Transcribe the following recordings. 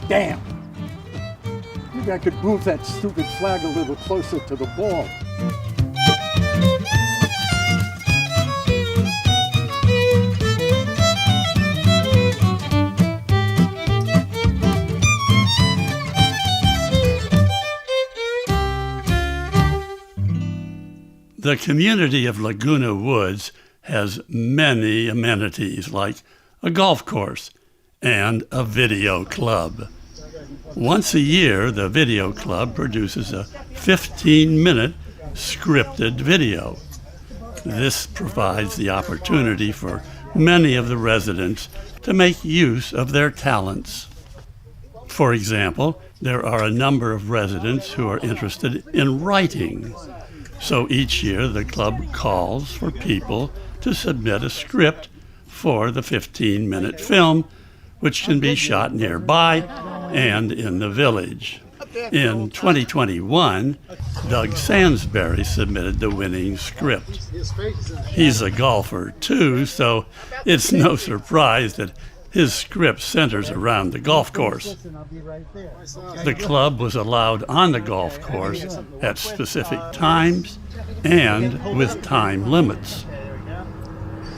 Damn! Maybe I could move that stupid flag a little closer to the ball. The community of Laguna Woods has many amenities like a golf course and a video club. Once a year, the video club produces a 15-minute scripted video. This provides the opportunity for many of the residents to make use of their talents. For example, there are a number of residents who are interested in writing. So each year the club calls for people to submit a script for the 15-minute film, which can be shot nearby and in the village. In 2021, Doug Sansbury submitted the winning script. He's a golfer too, so it's no surprise that his script centers around the golf course. The club was allowed on the golf course at specific times and with time limits.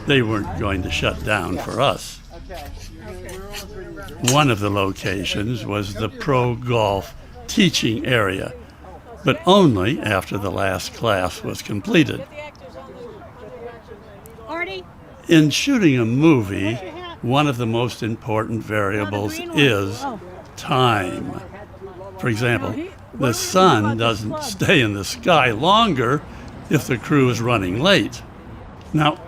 They weren't going to shut down for us. One of the locations was the pro golf teaching area, but only after the last class was completed. In shooting a movie, one of the most important variables is time. For example, the sun doesn't stay in the sky longer if the crew is running late. Now,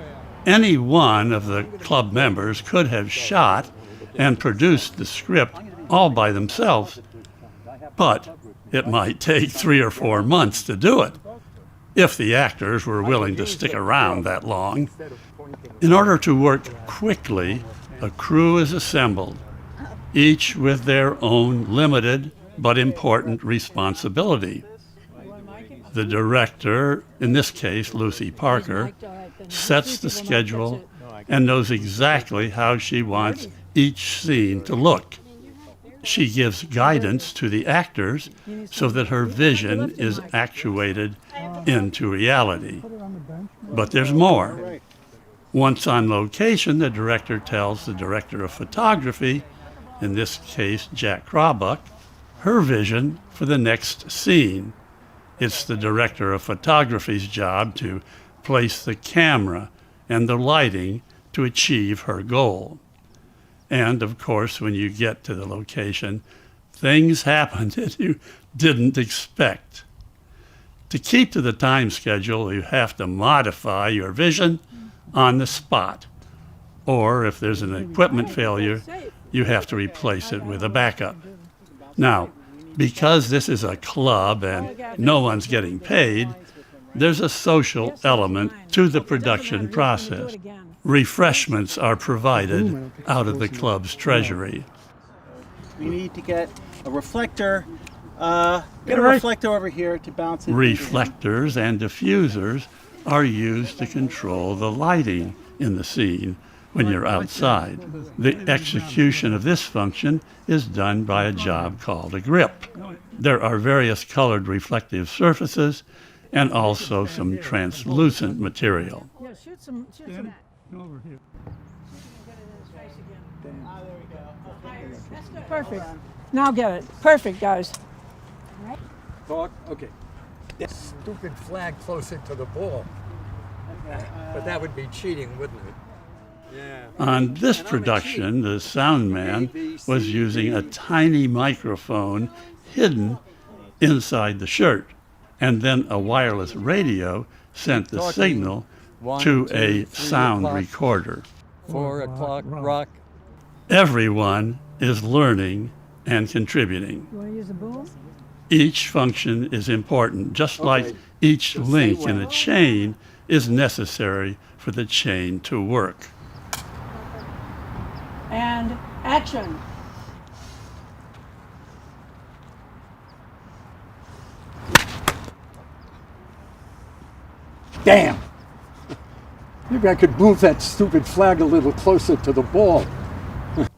any one of the club members could have shot and produced the script all by themselves, but it might take 3 or 4 months to do it, if the actors were willing to stick around that long. In order to work quickly, a crew is assembled, each with their own limited but important responsibility. The director, in this case Lucy Parker, sets the schedule and knows exactly how she wants each scene to look. She gives guidance to the actors so that her vision is actuated into reality. But there's more. Once on location, the director tells the director of photography, in this case Jack Crawbuck, her vision for the next scene. It's the director of photography's job to place the camera and the lighting to achieve her goal. And of course, when you get to the location, things happen that you didn't expect. To keep to the time schedule, you have to modify your vision on the spot. Or if there's an equipment failure, you have to replace it with a backup. Now, because this is a club and no one's getting paid, there's a social element to the production process. Refreshments are provided out of the club's treasury. We need to get a reflector. Get a reflector over here to bounce it. Reflectors and diffusers are used to control the lighting in the scene when you're outside. The execution of this function is done by a job called a grip. There are various colored reflective surfaces and also some translucent material. Yeah, shoot some. Over here. Perfect. Now get it. Perfect, guys. Thought, okay. This stupid flag closer to the ball. But that would be cheating, wouldn't it? Yeah. On this production, the sound man was using a tiny microphone hidden inside the shirt, and then a wireless radio sent the signal to a sound recorder. 4 o'clock rock. Everyone is learning and contributing. You want to use a boom? Each function is important, just like each link in a chain is necessary for the chain to work. And action. Damn! Maybe I could move that stupid flag a little closer to the ball.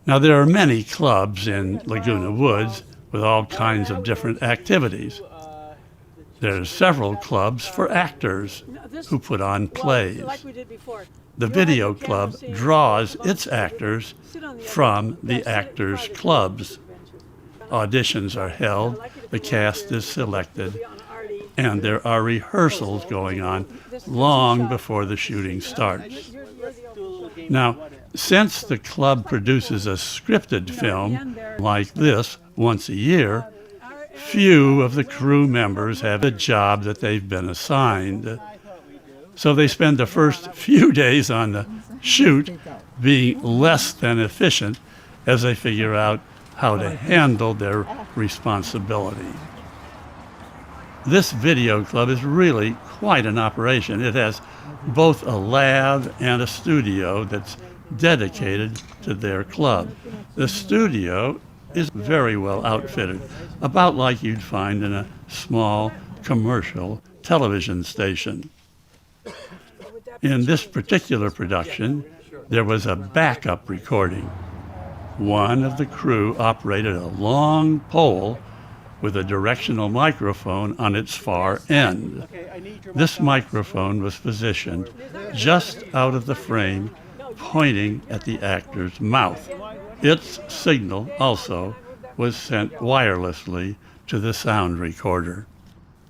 Now, there are many clubs in Laguna Woods with all kinds of different activities. There's several clubs for actors who put on plays. Like we did before. The video club draws its actors from the actors' clubs. Auditions are held, the cast is selected, and there are rehearsals going on long before the shooting starts. Now, since the club produces a scripted film like this once a year, few of the crew members have a job that they've been assigned. So they spend the first few days on the shoot being less than efficient as they figure out how to handle their responsibility. This video club is really quite an operation. It has both a lab and a studio that's dedicated to their club. The studio is very well outfitted, about like you'd find in a small commercial television station. In this particular production, there was a backup recording. One of the crew operated a long pole with a directional microphone on its far end. This microphone was positioned just out of the frame, pointing at the actor's mouth. Its signal also was sent wirelessly to the sound recorder.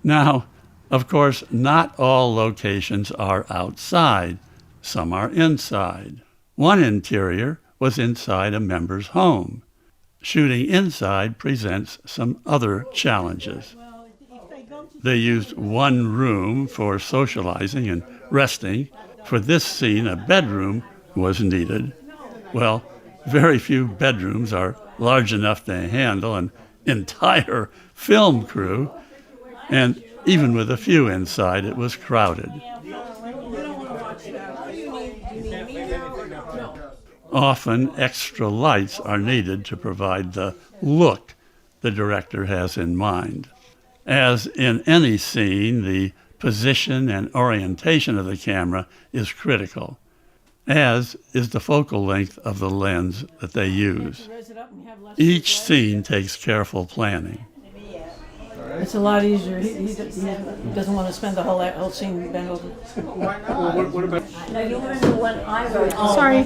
Now, of course, not all locations are outside. Some are inside. One interior was inside a member's home. Shooting inside presents some other challenges. They used one room for socializing and resting. For this scene, a bedroom was needed. Well, very few bedrooms are large enough to handle an entire film crew, and even with a few inside, it was crowded. Often, extra lights are needed to provide the look the director has in mind. As in any scene, the position and orientation of the camera is critical, as is the focal length of the lens that they use. Each scene takes careful planning. It's a lot easier. He doesn't want to spend the whole scene bent over. Sorry.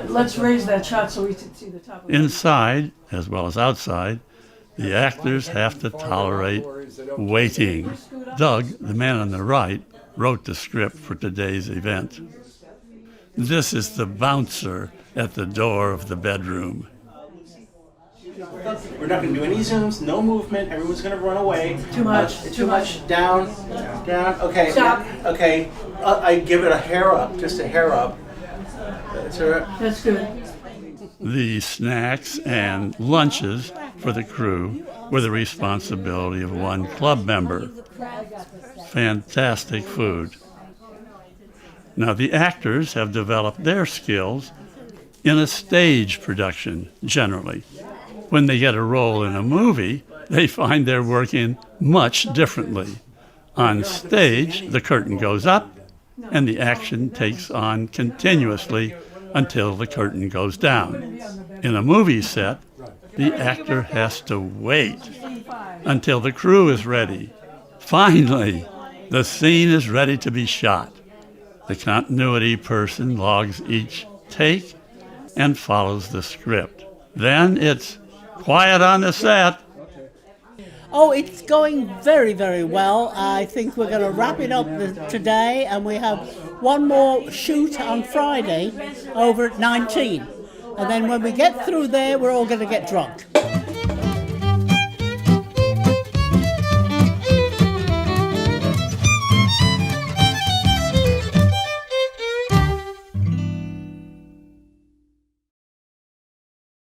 Let's raise that shot so we can see the top of it. Inside, as well as outside, the actors have to tolerate waiting. Doug, the man on the right, wrote the script for today's event. This is the bouncer at the door of the bedroom. We're not going to do any zooms, no movement. Everyone's going to run away. Too much. Too much. Down. Okay. Stop. Okay. I give it a hair up, just a hair up. That's all right. That's good. The snacks and lunches for the crew were the responsibility of one club member. Fantastic food. Now, the actors have developed their skills in a stage production, generally. When they get a role in a movie, they find they're working much differently. On stage, the curtain goes up, and the action takes on continuously until the curtain goes down. In a movie set, the actor has to wait until the crew is ready. Finally, the scene is ready to be shot. The continuity person logs each take and follows the script. Then it's quiet on the set. Oh, it's going very, very well. I think we're going to wrap it up today, and we have one more shoot on Friday over at 19. And then when we get through there, we're all going to get drunk.